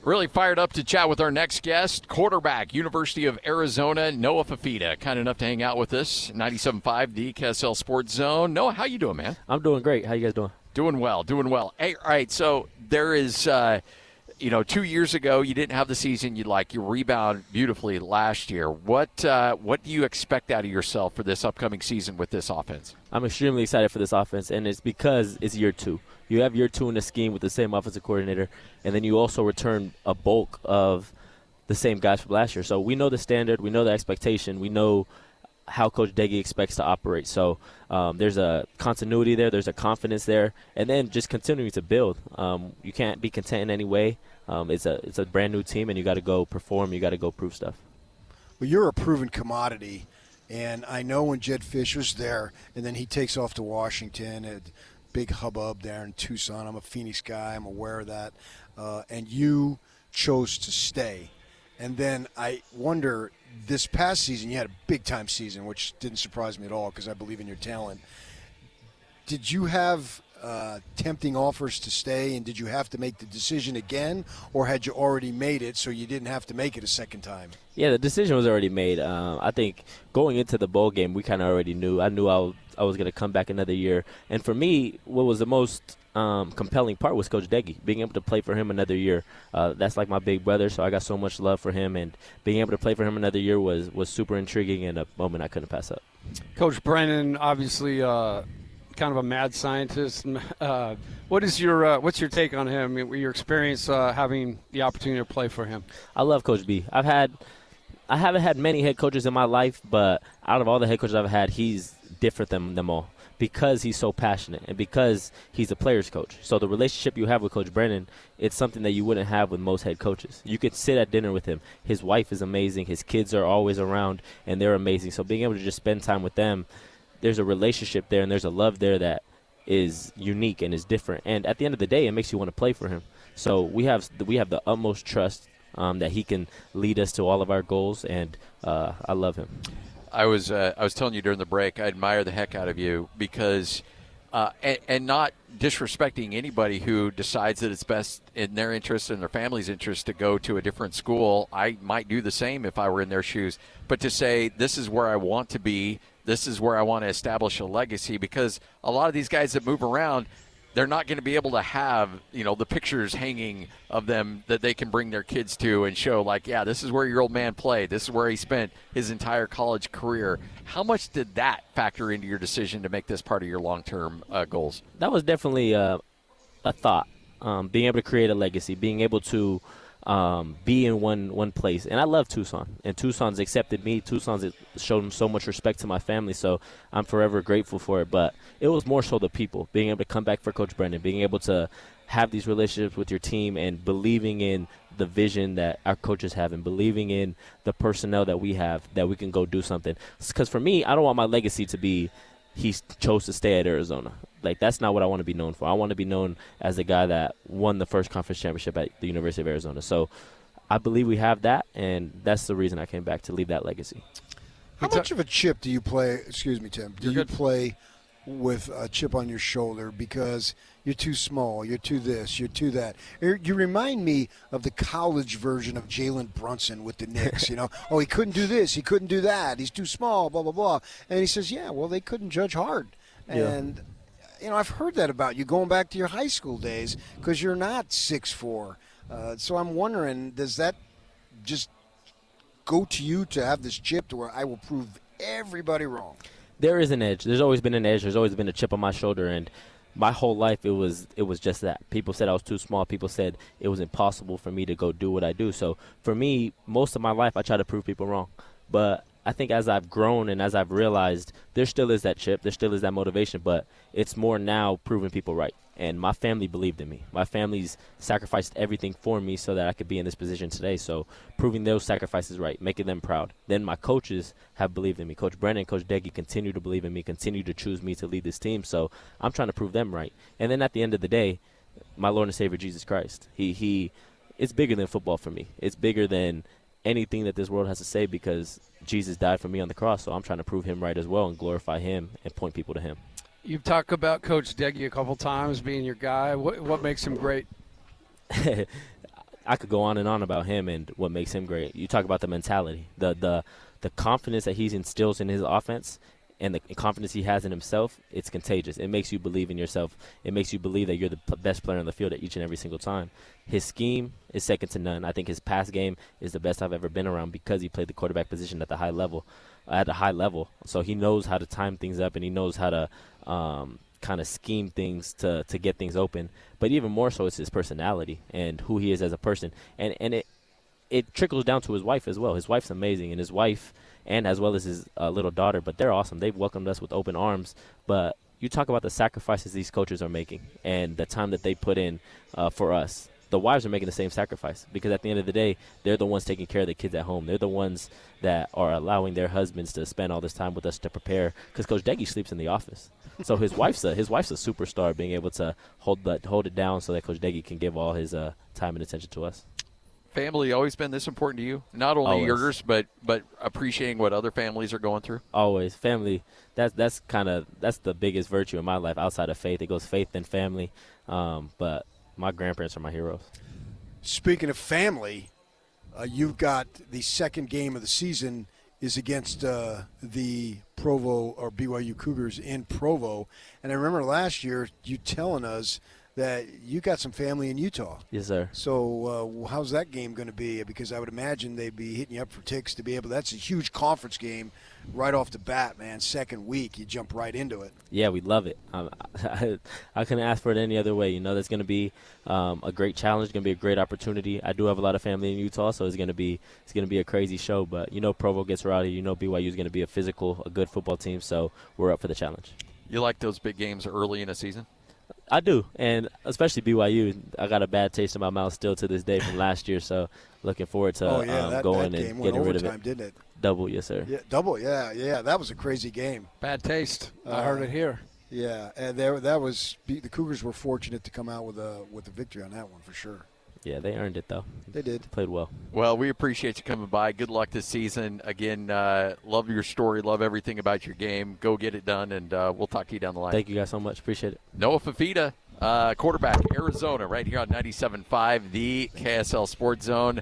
Really fired up to chat with our next guest, quarterback, University of Arizona, Noah Fifita. Kind enough to hang out with us, 97.5, the KSL Sports Zone. Noah, how you doing, man? I'm doing great. How you guys doing? Doing well, doing well. Hey, all right, so there is, 2 years ago you didn't have the season you'd like. You rebound beautifully last year. What do you expect out of yourself for this upcoming season with this offense? I'm extremely excited for this offense, and it's because it's year two. You have year two in the scheme with the same offensive coordinator, and then you also return a bulk of the same guys from last year. So we know the standard, we know the expectation, we know how Coach Deggy expects to operate. So there's a continuity there, there's a confidence there, and then just continuing to build. You can't be content in any way. It's a brand new team, and you got to go perform, you got to go prove stuff. Well, you're a proven commodity, and I know when Jed Fisher's there, and then he takes off to Washington, a big hubbub there in Tucson. I'm a Phoenix guy, I'm aware of that, and you chose to stay. And then I wonder, this past season, you had a big-time season, which didn't surprise me at all because I believe in your talent. Did you have tempting offers to stay, and did you have to make the decision again, or had you already made it so you didn't have to make it a second time? Yeah, the decision was already made. I think going into the bowl game, we kind of already knew. I knew I was going to come back another year. And for me, what was the most compelling part was Coach Deggy, being able to play for him another year. That's like my big brother, so I got so much love for him. And being able to play for him another year was super intriguing and a moment I couldn't pass up. Coach Brennan, obviously kind of a mad scientist. What's your take on him, your experience having the opportunity to play for him? I love Coach B. I haven't had many head coaches in my life, but out of all the head coaches I've had, he's different than them all because he's so passionate and because he's a player's coach. So the relationship you have with Coach Brennan, it's something that you wouldn't have with most head coaches. You could sit at dinner with him. His wife is amazing. His kids are always around, and they're amazing. So being able to just spend time with them, there's a relationship there and there's a love there that is unique and is different. And at the end of the day, it makes you want to play for him. So we have the utmost trust that he can lead us to all of our goals, and I love him. I was telling you during the break, I admire the heck out of you because and not disrespecting anybody who decides that it's best in their interest and their family's interest to go to a different school. I might do the same if I were in their shoes. But to say, this is where I want to be, this is where I want to establish a legacy, because a lot of these guys that move around, they're not going to be able to have, the pictures hanging of them that they can bring their kids to and show, like, yeah, this is where your old man played. This is where he spent his entire college career. How much did that factor into your decision to make this part of your long-term goals? That was definitely a thought, being able to create a legacy, being able to be in one place. And I love Tucson, and Tucson's accepted me. Tucson's shown so much respect to my family, so I'm forever grateful for it. But it was more so the people, being able to come back for Coach Brennan, being able to have these relationships with your team and believing in the vision that our coaches have and believing in the personnel that we have, that we can go do something. Because for me, I don't want my legacy to be he chose to stay at Arizona. Like, that's not what I want to be known for. I want to be known as the guy that won the first conference championship at the University of Arizona. So I believe we have that, and that's the reason I came back, to leave that legacy. How much of a chip do you play, excuse me, Tim, do you play with a chip on your shoulder because you're too small, you're too this, you're too that? You remind me of the college version of Jalen Brunson with the Knicks, Oh, he couldn't do this, he couldn't do that, he's too small, blah, blah, blah. And he says, yeah, well, they couldn't judge hard. And I've heard that about you going back to your high school days because you're not 6'4". So I'm wondering, does that just go to you to have this chip to where I will prove everybody wrong? There is an edge. There's always been an edge. There's always been a chip on my shoulder, and my whole life it was just that. People said I was too small. People said it was impossible for me to go do what I do. So for me, most of my life I try to prove people wrong. But I think as I've grown and as I've realized, there still is that chip, there still is that motivation, but it's more now proving people right. And my family believed in me. My family's sacrificed everything for me so that I could be in this position today. So proving those sacrifices right, making them proud. Then my coaches have believed in me. Coach Brennan, Coach Deggy continue to believe in me, continue to choose me to lead this team. So I'm trying to prove them right. And then at the end of the day, my Lord and Savior, Jesus Christ, it's bigger than football for me. It's bigger than anything that this world has to say because Jesus died for me on the cross. So I'm trying to prove him right as well and glorify him and point people to him. You've talked about Coach Deggy a couple times being your guy. What makes him great? I could go on and on about him and what makes him great. You talk about the mentality, the confidence that he instills in his offense, and the confidence he has in himself. It's contagious. It makes you believe in yourself. It makes you believe that you're the best player on the field at each and every single time. His scheme is second to none. I think his pass game is the best I've ever been around because he played the quarterback position at the high level. So he knows how to time things up, and he knows how to kind of scheme things to get things open. But even more so, it's his personality and who he is as a person. And it trickles down to his wife as well. His wife's amazing, and his wife, and as well as his little daughter, but they're awesome. They've welcomed us with open arms. But you talk about the sacrifices these coaches are making and the time that they put in for us. The wives are making the same sacrifice because at the end of the day, they're the ones taking care of the kids at home. They're the ones that are allowing their husbands to spend all this time with us to prepare because Coach Deggy sleeps in the office. So his wife's a superstar, being able to hold it down so that Coach Deggy can give all his time and attention to us. Family always been this important to you? Not only Always. yours, but appreciating what other families are going through? Always. Family, that's the biggest virtue in my life outside of faith. It goes faith and family. But my grandparents are my heroes. Speaking of family, you've got the second game of the season is against the Provo or BYU Cougars in Provo. And I remember last year you telling us that you got some family in Utah. Yes, sir. So how's that game going to be? Because I would imagine they'd be hitting you up for ticks to be able – that's a huge conference game right off the bat, man. Second week, you jump right into it. Yeah, we love it. I couldn't ask for it any other way. You know, there's going to be a great challenge. It's going to be a great opportunity. I do have a lot of family in Utah, so it's going to be a crazy show. But you know, Provo gets rowdy. You know, BYU is going to be a good football team. So we're up for the challenge. You like those big games early in a season? I do, and especially BYU. I got a bad taste in my mouth still to this day from last year. So looking forward to going that game and went getting rid of overtime, it. didn't it? Double, yes, sir. Yeah, double. Yeah. That was a crazy game. Bad taste. I heard it here. Yeah, and the Cougars were fortunate to come out with a victory on that one for sure. Yeah, they earned it though. They did. Played well. Well, we appreciate you coming by. Good luck this season. Again, love your story. Love everything about your game. Go get it done, and we'll talk to you down the line. Thank you guys so much. Appreciate it. Noah Fifita, quarterback, Arizona, right here on 97.5, the KSL Sports Zone.